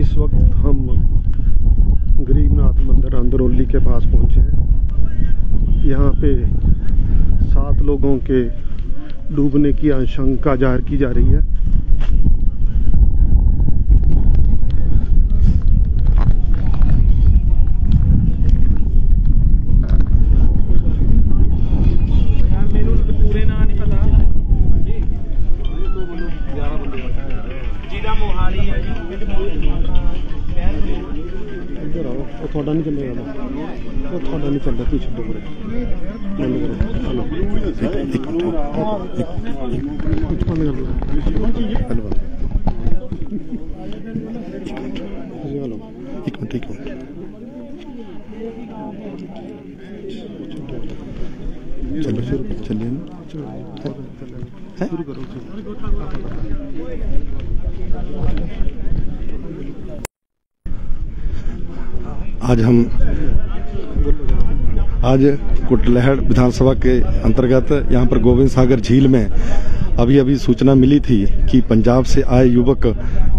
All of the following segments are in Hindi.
इस वक्त हम गरीबनाथ मंदिर अंदरौली के पास पहुंचे हैं। यहाँ पे 7 लोगों के डूबने की आशंका जाहिर की जा रही है। थोड़ा नहीं चलेगा, वो थोड़ा नहीं चल रहा, तू छोड़ो बंद करो। हेलो एक मिनट चलो चलिए शुरू करो। आज कुटलैहड़ विधानसभा के अंतर्गत यहाँ पर गोविंद सागर झील में अभी सूचना मिली थी कि पंजाब से आए युवक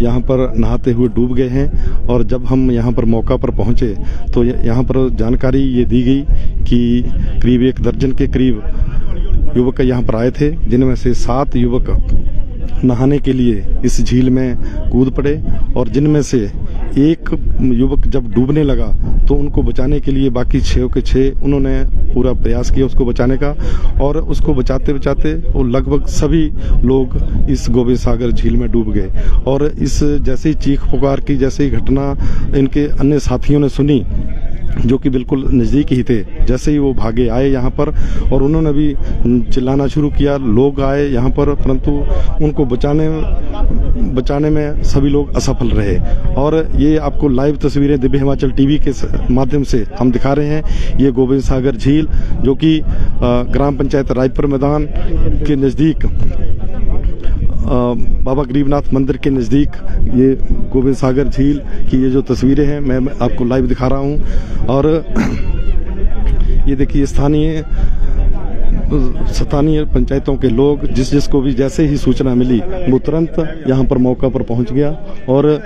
यहाँ पर नहाते हुए डूब गए हैं। और जब हम यहाँ पर मौका पर पहुँचे तो यहाँ पर जानकारी ये दी गई कि करीब 1 दर्जन के करीब युवक यहाँ पर आए थे, जिनमें से 7 युवक नहाने के लिए इस झील में कूद पड़े और जिनमें से एक युवक जब डूबने लगा तो उनको बचाने के लिए बाकी 6 के 6 उन्होंने पूरा प्रयास किया उसको बचाने का। और उसको बचाते बचाते वो लगभग सभी लोग इस गोविंद सागर झील में डूब गए। और इस जैसे ही चीख पुकार की जैसे ही घटना इनके अन्य साथियों ने सुनी, जो कि बिल्कुल नज़दीक ही थे, जैसे ही वो भागे आए यहाँ पर और उन्होंने भी चिल्लाना शुरू किया। लोग आए यहाँ पर, परंतु उनको बचाने में सभी लोग असफल रहे। और ये आपको लाइव तस्वीरें दिव्य हिमाचल टीवी के माध्यम से हम दिखा रहे हैं। ये गोविंद सागर झील जो कि ग्राम पंचायत रायपुर मैदान के नज़दीक बाबा गरीबनाथ मंदिर के नज़दीक ये गोविंद सागर झील की ये जो तस्वीरें हैं मैं आपको लाइव दिखा रहा हूं। और ये देखिए स्थानीय पंचायतों के लोग जिसको भी जैसे ही सूचना मिली वो तुरंत यहाँ पर मौका पर पहुँच गया। और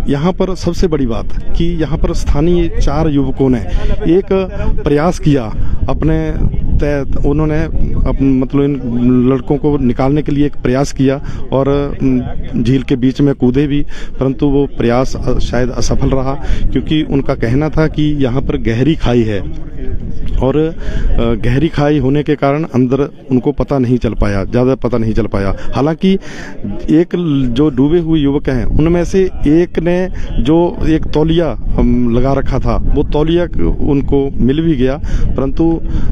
यहाँ पर सबसे बड़ी बात कि यहाँ पर स्थानीय 4 युवकों ने एक प्रयास किया उन्होंने मतलब इन लड़कों को निकालने के लिए एक प्रयास किया और झील के बीच में कूदे भी, परंतु वो प्रयास शायद असफल रहा, क्योंकि उनका कहना था कि यहाँ पर गहरी खाई है और गहरी खाई होने के कारण अंदर उनको ज़्यादा पता नहीं चल पाया। हालांकि एक जो डूबे हुए युवक हैं उनमें से एक ने जो एक तौलिया लगा रखा था वो तौलिया उनको मिल भी गया, परंतु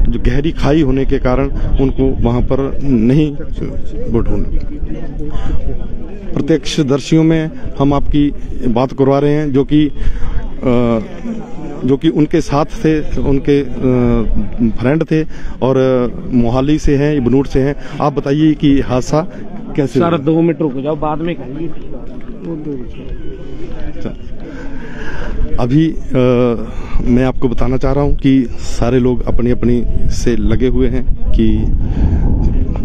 जो गहरी खाई होने के कारण उनको वहां पर नहीं ढूंढ। प्रत्यक्षदर्शियों में हम आपकी बात करवा रहे हैं जो कि उनके साथ थे, उनके फ्रेंड थे और मोहाली से हैं, बनूड़ से हैं। आप बताइए कि हादसा कैसे? सर 2 मिनट रुक जाओ, बाद में कहिए। अभी मैं आपको बताना चाह रहा हूं कि सारे लोग अपनी अपनी से लगे हुए हैं कि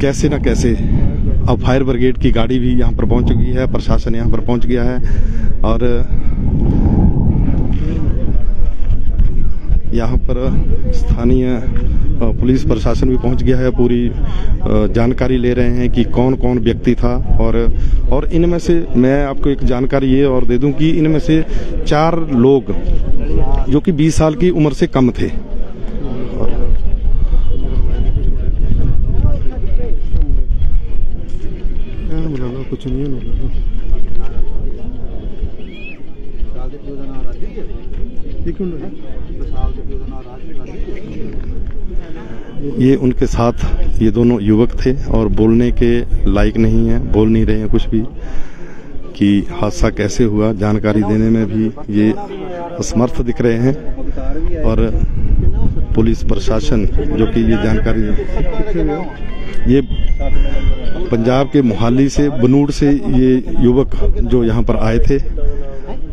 कैसे न कैसे अब फायर ब्रिगेड की गाड़ी भी यहाँ पर पहुँच चुकी है, प्रशासन यहाँ पर पहुँच गया है और यहाँ पर स्थानीय पुलिस प्रशासन भी पहुँच गया है। पूरी जानकारी ले रहे हैं कि कौन कौन व्यक्ति था और इनमें से मैं आपको एक जानकारी ये और दे दूं कि इनमें से 4 लोग जो कि 20 साल की उम्र से कम थे। कुछ नहीं ये उनके साथ ये दोनों युवक थे और बोलने के लायक नहीं है, बोल नहीं रहे हैं कुछ भी कि हादसा कैसे हुआ। जानकारी देने में भी ये असमर्थ दिख रहे हैं और पुलिस प्रशासन जो कि ये जानकारी ये पंजाब के मोहाली से बनूड़ से ये युवक जो यहाँ पर आए थे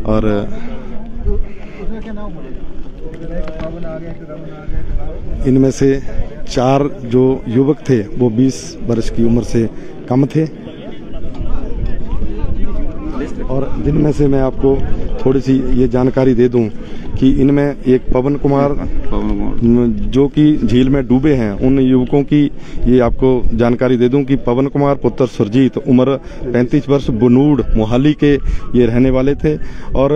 और इनमें से 4 जो युवक थे वो 20 वर्ष की उम्र से कम थे और और जिनमें से मैं आपको थोड़ी सी ये जानकारी दे दूं कि इनमें एक पवन कुमार जो कि झील में डूबे हैं, उन युवकों की ये आपको जानकारी दे दूं कि पवन कुमार पुत्र सुरजीत, उम्र 35 वर्ष, बनूड़ मोहाली के ये रहने वाले थे। और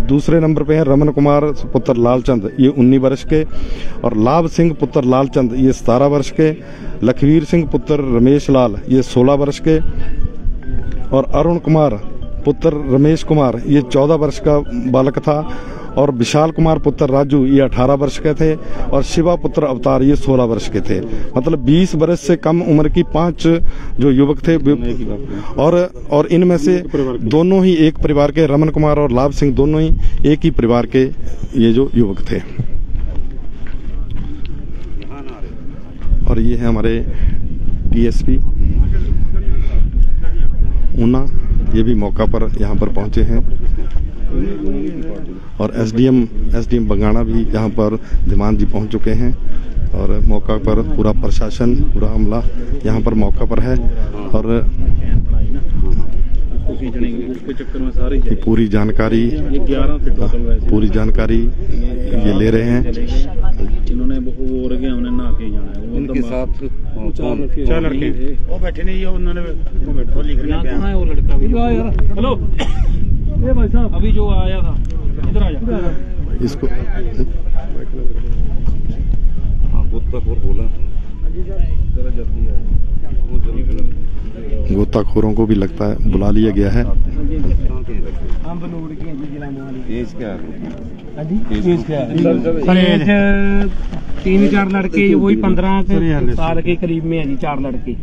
दूसरे नंबर पे हैं रमन कुमार पुत्र लालचंद, ये 19 वर्ष के, और लाभ सिंह पुत्र लालचंद ये 17 वर्ष के, लखवीर सिंह पुत्र रमेश लाल ये 16 वर्ष के, और अरुण कुमार पुत्र रमेश कुमार ये 14 वर्ष का बालक था, और विशाल कुमार पुत्र राजू ये 18 वर्ष के थे, और शिवा पुत्र अवतार ये 16 वर्ष के थे। मतलब 20 वर्ष से कम उम्र की 5 जो युवक थे, और इनमें से दोनों ही एक परिवार के, रमन कुमार और लाभ सिंह दोनों ही एक ही परिवार के ये जो युवक थे। और ये है हमारे डीएसपी ऊना, ये भी मौका पर यहाँ पर पहुंचे हैं, और एसडीएम बंगाणा भी यहाँ पर धीमान जी पहुंच चुके हैं, और मौका पर पूरा प्रशासन, पूरा अमला यहाँ पर मौका पर है, और पूरी जानकारी ये ले रहे हैं। इन्होंने वो रखे, हमने नहा के जाना है। उनके साथ 4 लड़के वो बैठे नहीं, उन्होंने वो लिख रहे वो लड़का भी। हेलो ये भाई साहब अभी जो आया था, इधर आ जा इसको बोला गोताखोरों को भी लगता है बुला लिया गया है। एज क्या है? 3-4 लड़के वही 15 साल के करीब में है जी। 4 लड़के,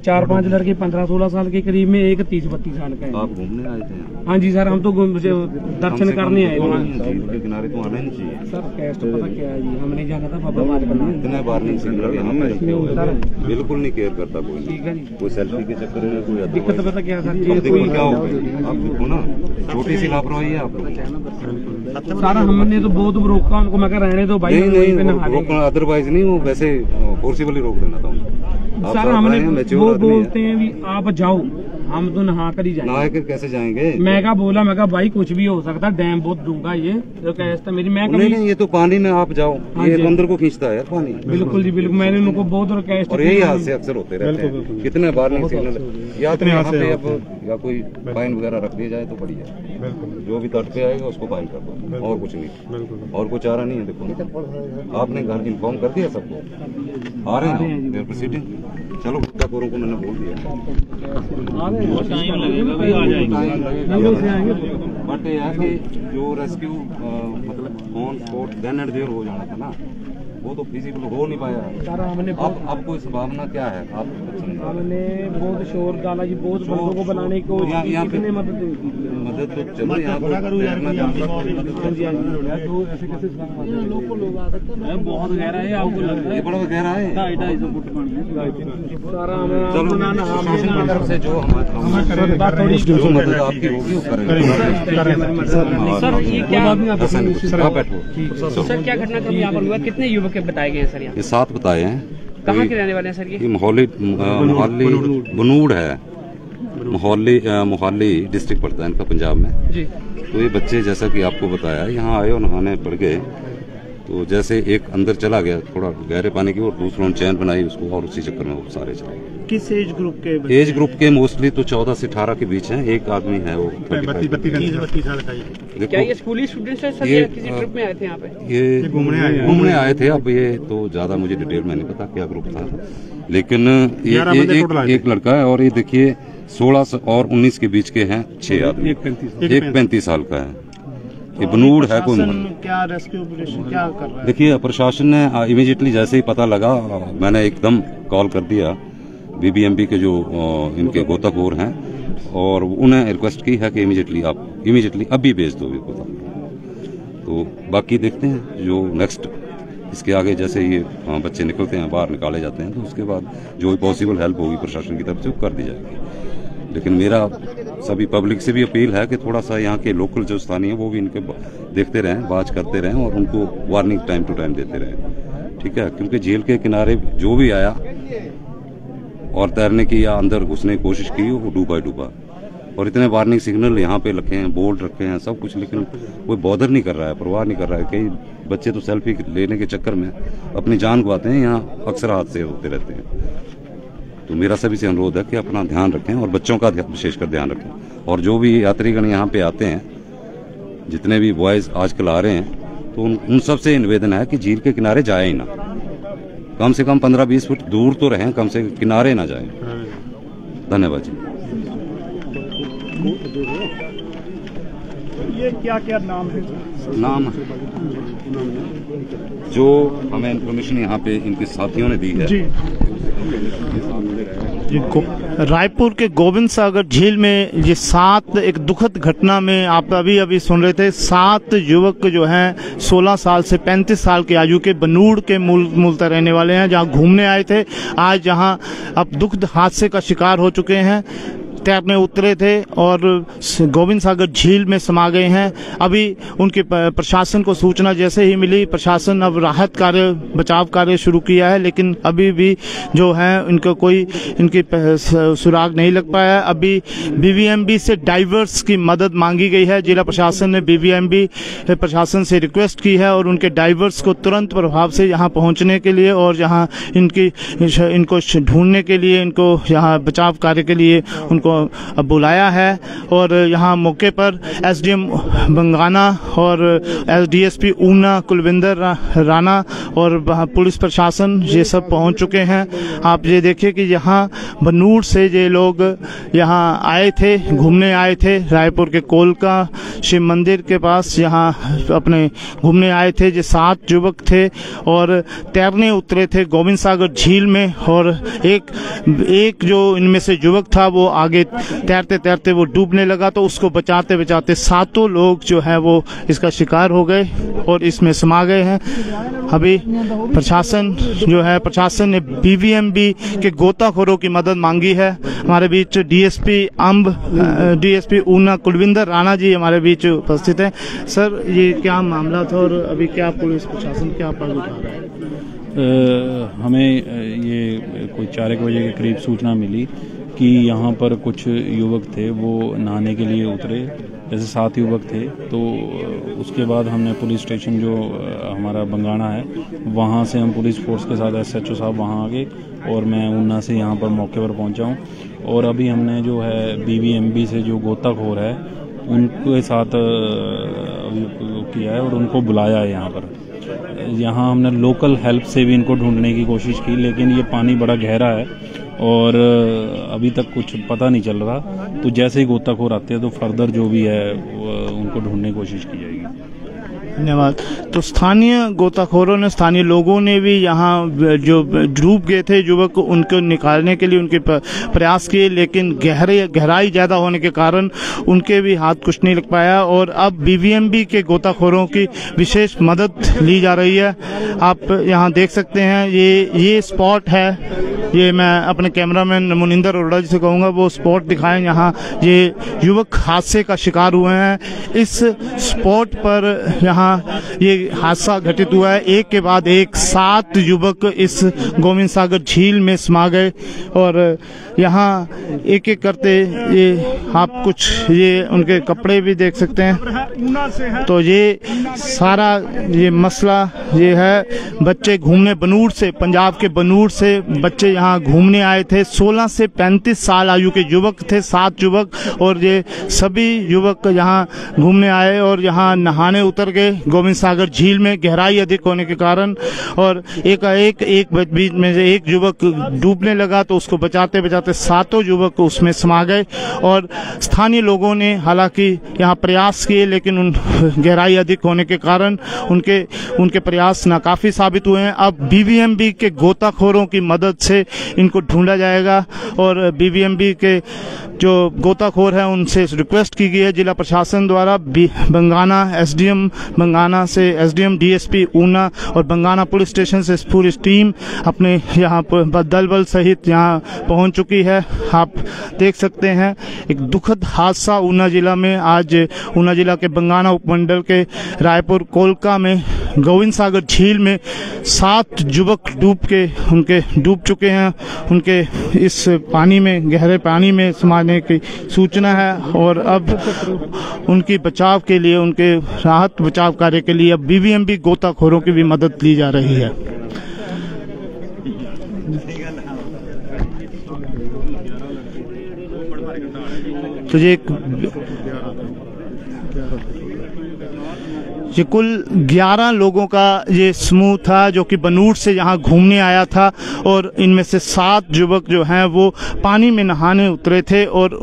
4-5 लड़के 15-16 साल के करीब में, एक 30-32 साल का है। आप घूमने आए थे? हाँ जी सर, हम तो दर्शन करने आए थे। किनारे तो आना नहीं चाहिए सर। कैस्ट पता क्या है जी, हमने जाना था बाबा बात करना। इतने वार्निंग सिग्नल यहाँ पे बिल्कुल नहीं केयर करता कोई। ठीक है जी, कोई सेल्फी के चक्कर में कोई दिक्कत पता क्या है सर, देखो क्या होगा। आप देखो ना, छोटी सी लापरवाही है आप लोग। सारा हमने तो बहुत रोका उनको, मैं रहने दो भाई, रोकना अदरवाइज नहीं, वो वैसे फोर्सिबली रोक देना था। सर हमने वो बोलते हैं भी आप जाओ, हम तो नहा कर ही जाएंगे। नहा कर कैसे जाएंगे? मैं कहा भाई कुछ भी हो सकता, डैम बहुत दूंगा ये तो कैसा मेरी। मैं नहीं, ये तो पानी में आप जाओ, ये तो अंदर को खींचता है यार पानी। बिल्कुल जी बिल्कुल, मैंने उनको बहुत रिक्वेस्ट। और यही हादसे अक्सर होते रहते हैं। कितने वार्निंग सिग्नल, या तो यहाँ पे अब या कोई फाइन वगैरह रख दिया जाए तो बढ़िया। जो भी तट पे आएगा उसको फाइन कर दो, और कुछ नहीं, और कोई चारा नहीं है। देखो आपने घर इन्फॉर्म कर दिया सबको, आ रहे हैं प्रोसीडिंग। चलो गोताखोरों को मैंने बोल दिया, टाइम लगेगा भाई, आ जाएंगे। बट ये है कि जो रेस्क्यू मतलब on spot then and there हो जाना था ना, वो तो फिजिबल हो नहीं पाया। अब कोई संभावना क्या है? आप हमने बहुत शोर डाला जी, बहुत बंदों को बनाने को कितने मदद तो चलो यहाँ बहुत गहरा है, आपको लगता है? ये बड़ा गहरा है, 250 फुट पानी है सारा। तरफ से जो हमारी मदद आपकी होगी वो करेंगे। सर ये क्या बैठो सर, क्या घटनाक्रम यहाँ पर हुआ? कितने युवक बताए गए हैं सर? ये 7 बताए हैं। कहाँ के रहने वाले हैं सर? ये मोहाली बनूड़ है, मोहाली डिस्ट्रिक्ट पड़ता है इनका पंजाब में जी। तो ये बच्चे जैसा कि आपको बताया यहाँ आए और नहाने पड़ गए, तो जैसे एक अंदर चला गया थोड़ा गहरे पानी की, और दूसरों ने चैन बनाई उसको, और उसी चक्कर में वो सारे चले गए। किस एज ग्रुप के? एज ग्रुप के मोस्टली तो 14 से 18 के बीच हैं। एक आदमी है वो 32 साल का। क्या ये स्कूली स्टूडेंट्स हैं सर, या किसी ट्रिप में आए थे यहाँ पे? ये घूमने आए थे। अब ये तो ज्यादा मुझे डिटेल में नहीं पता क्या ग्रुप था, लेकिन ये एक लड़का है, और ये देखिए 16 और 19 के बीच के हैं 6 आदमी। एक 35 साल का है। ये बनूड़ है कोई। क्या रेस्क्यू ऑपरेशन क्या कर रहा है? देखिए प्रशासन ने इमीडिएटली जैसे ही पता लगा, मैंने एकदम कॉल कर दिया बीबीएमपी के जो इनके गोताखोर हैं, और उन्हें रिक्वेस्ट की है कि इमीडिएटली अभी भेज दो गोताखोर। तो बाकी देखते हैं जो नेक्स्ट इसके आगे जैसे ये बच्चे निकलते हैं, बाहर निकाले जाते हैं, तो उसके बाद जो पॉसिबल हेल्प होगी प्रशासन की तरफ से वो कर दी जाएगी। लेकिन मेरा सभी पब्लिक से भी अपील है कि थोड़ा सा यहाँ के लोकल जो स्थानीय है वो भी इनके देखते रहें, वाच करते रहें, और उनको वार्निंग टाइम टू टाइम देते रहें। ठीक है, क्योंकि झील के किनारे जो भी आया और तैरने की या अंदर घुसने की कोशिश की, वो डूबा। और इतने वार्निंग सिग्नल यहाँ पे रखे हैं, बोर्ड रखे हैं, सब कुछ, लेकिन कोई बॉदर नहीं कर रहा है, परवाह नहीं कर रहा है। कई बच्चे तो सेल्फी लेने के चक्कर में अपनी जान गंवाते हैं, यहाँ अक्सर हादसे होते रहते हैं। तो मेरा सभी से अनुरोध है कि अपना ध्यान रखें और बच्चों का विशेषकर ध्यान रखें। और जो भी यात्रीगण यहाँ पे आते हैं, जितने भी बॉयज आजकल आ रहे हैं, तो उन सब से निवेदन है कि झील के किनारे जाए ही ना, कम से कम 15-20 फुट दूर तो रहें, कम से किनारे ना जाएं। धन्यवाद जी। ये क्या क्या नाम है? नाम जो हमें इन्फॉर्मेशन यहाँ पे इनके साथियों ने दी है जी। रायपुर के गोविंद सागर झील में ये 7 एक दुखद घटना में आप अभी सुन रहे थे। 7 युवक जो हैं 16 साल से 35 साल की आयु के बनूड़ के मूलतः रहने वाले हैं, जहां घूमने आए थे। आज जहां अब दुखद हादसे का शिकार हो चुके हैं, तैरने उतरे थे और गोविंद सागर झील में समा गए हैं। अभी उनके प्रशासन को सूचना जैसे ही मिली, प्रशासन अब राहत कार्य, बचाव कार्य शुरू किया है, लेकिन अभी भी जो है इनको कोई इनकी सुराग नहीं लग पाया। अभी बीबीएमबी से डाइवर्स की मदद मांगी गई है। जिला प्रशासन ने बीबीएमबी प्रशासन से रिक्वेस्ट की है और उनके डाइवर्स को तुरंत प्रभाव से यहाँ पहुँचने के लिए और यहाँ इनको ढूंढने के लिए, इनको यहाँ बचाव कार्य के लिए उनको बुलाया है। और यहाँ मौके पर एसडीएम बंगाना और डीएसपी ऊना कुलविंदर राणा और पुलिस प्रशासन ये सब पहुंच चुके हैं। आप ये देखिए कि यहाँ बनूड़ से ये लोग यहाँ आए थे, घूमने आए थे, रायपुर के कोलका शिव मंदिर के पास यहाँ अपने घूमने आए थे। ये 7 युवक थे और तैरने उतरे थे गोविंद सागर झील में। और एक जो इनमें से युवक था वो आगे तैरते तैरते वो डूबने लगा, तो उसको बचाते बचाते 7 लोग जो है वो इसका शिकार हो गए और इसमें समा गए हैं। अभी प्रशासन जो है, प्रशासन ने बीबीएमबी के गोताखोरों की मदद मांगी है। हमारे बीच डीएसपी ऊना कुलविंदर राणा जी हमारे बीच उपस्थित हैं। सर, ये क्या मामला था और अभी क्या पुलिस प्रशासन क्या पहल उठा रहा है? हमें ये कोई 4 बजे के करीब सूचना मिली कि यहाँ पर कुछ युवक थे, वो नहाने के लिए उतरे, जैसे 7 युवक थे। तो उसके बाद हमने पुलिस स्टेशन जो हमारा बंगाना है, वहाँ से हम पुलिस फोर्स के साथ एसएचओ साहब वहाँ आ गए और मैं ऊना से यहाँ पर मौके पर पहुँचा हूँ। और अभी हमने जो है बीबीएमबी से जो गोताखोर है उनके साथ किया है और उनको बुलाया है यहाँ पर। यहाँ हमने लोकल हेल्प से भी इनको ढूंढने की कोशिश की, लेकिन ये पानी बड़ा गहरा है और अभी तक कुछ पता नहीं चल रहा। तो जैसे ही गोताखोर आते हैं तो फर्दर जो भी है उनको ढूंढने की कोशिश की जाएगी। धन्यवाद। तो स्थानीय गोताखोरों ने, स्थानीय लोगों ने भी यहाँ जो डूब गए थे युवक, उनको निकालने के लिए उनके प्रयास किए, लेकिन गहराई ज्यादा होने के कारण उनके भी हाथ कुछ नहीं लग पाया। और अब बीबीएमबी के गोताखोरों की विशेष मदद ली जा रही है। आप यहाँ देख सकते हैं, ये स्पॉट है। ये मैं अपने कैमरामैन मुनिंदर अरोड़ा जी से कहूँगा वो स्पॉट दिखाएं। यहाँ ये युवक हादसे का शिकार हुए हैं। इस स्पॉट पर यहाँ ये हादसा घटित हुआ है। एक के बाद एक 7 युवक इस गोविंद सागर झील में समा गए और यहाँ एक एक करते ये आप कुछ ये उनके कपड़े भी देख सकते हैं। तो ये सारा ये मसला ये है, बच्चे घूमने बनूड़ से, पंजाब के बनूड़ से बच्चे यहाँ घूमने आए थे। 16 से 35 साल आयु के युवक थे, 7 युवक, और ये सभी युवक यहाँ घूमने आए और यहाँ नहाने उतर गए गोविंद सागर झील में, गहराई अधिक होने के कारण। और एक बीच में से एक युवक डूबने लगा तो उसको बचाते बचाते 7 युवक उसमें समा गए। और स्थानीय लोगों ने हालांकि यहाँ प्रयास किए, लेकिन उन गहराई अधिक होने के कारण उनके प्रयास नाकाफी साबित हुए हैं। अब बीबीएमबी के गोताखोरों की मदद से इनको ढूंढा जाएगा और बीबीएमबी के जो गोताखोर हैं उनसे रिक्वेस्ट की गई है जिला प्रशासन द्वारा। बंगाना एसडीएम बंगाना से एसडीएम, डीएसपी ऊना और बंगाना पुलिस स्टेशन से पूरी टीम अपने यहाँ पर दल बल सहित यहाँ पहुँच चुकी है। आप देख सकते हैं एक दुखद हादसा ऊना जिला में, आज ऊना जिला के बंगाना उपमंडल के रायपुर कोलका में गोविंद सागर झील में 7 युवक डूब चुके हैं। उनके इस पानी में, गहरे पानी में समाने की सूचना है और अब उनकी बचाव के लिए, उनके राहत बचाव कार्य के लिए अब बीबीएमबी गोताखोरों की भी मदद ली जा रही है। तो ये कुल 11 लोगों का ये समूह था जो कि बनूड़ से यहाँ घूमने आया था और इनमें से 7 युवक जो हैं वो पानी में नहाने उतरे थे और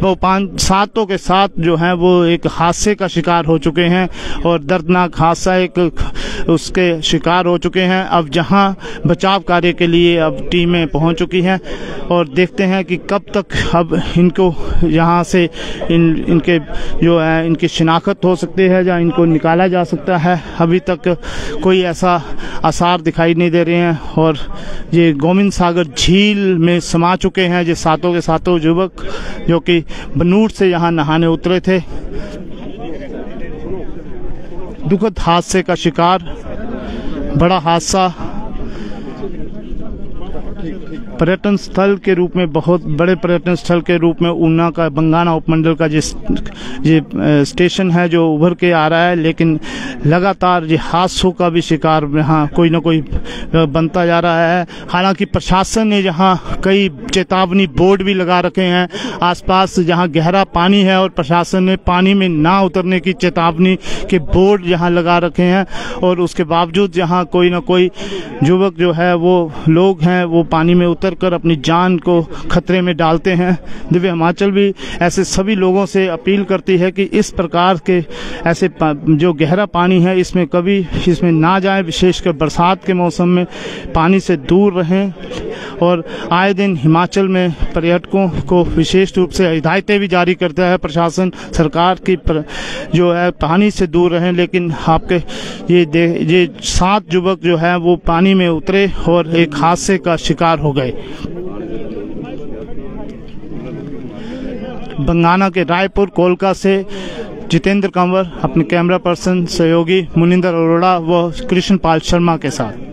वो 7 के 7 जो हैं वो एक हादसे का शिकार हो चुके हैं और दर्दनाक हादसा एक उसके शिकार हो चुके हैं। अब जहाँ बचाव कार्य के लिए अब टीमें पहुँच चुकी हैं और देखते हैं कि कब तक अब इनको यहाँ से इनके जो है इनकी शिनाख्त हो सकती है या इनको निकाला जा सकता है। अभी तक कोई ऐसा आसार दिखाई नहीं दे रहे हैं और ये गोविंद सागर झील में समा चुके हैं ये 7 के 7 युवक जो कि बनूड़ से यहाँ नहाने उतरे थे। दुखद हादसे का शिकार, बड़ा हादसा, पर्यटन स्थल के रूप में, बहुत बड़े पर्यटन स्थल के रूप में ऊना का बंगाना उपमंडल का ये स्टेशन है जो उभर के आ रहा है, लेकिन लगातार ये हादसों का भी शिकार यहाँ कोई ना कोई बनता जा रहा है। हालांकि प्रशासन ने यहाँ कई चेतावनी बोर्ड भी लगा रखे हैं आसपास जहाँ गहरा पानी है और प्रशासन ने पानी में ना उतरने की चेतावनी के बोर्ड यहाँ लगा रखे हैं और उसके बावजूद यहाँ कोई ना कोई युवक जो है वो लोग हैं वो पानी में उतरकर अपनी जान को खतरे में डालते हैं। दिव्य हिमाचल भी ऐसे सभी लोगों से अपील करती है कि इस प्रकार के ऐसे जो गहरा पानी है इसमें ना जाएं, विशेषकर बरसात के मौसम में पानी से दूर रहें और आए दिन हिमाचल में पर्यटकों को विशेष रूप से हिदायतें भी जारी करता है प्रशासन सरकार की जो है पानी से दूर रहें। लेकिन आपके ये 7 युवक जो है वो पानी में उतरे और एक हादसे का शिकार हो गए। बंगाना के रायपुर कोलका से जितेंद्र कंवर अपने कैमरा पर्सन सहयोगी मुनिंदर अरोड़ा व कृष्ण पाल शर्मा के साथ।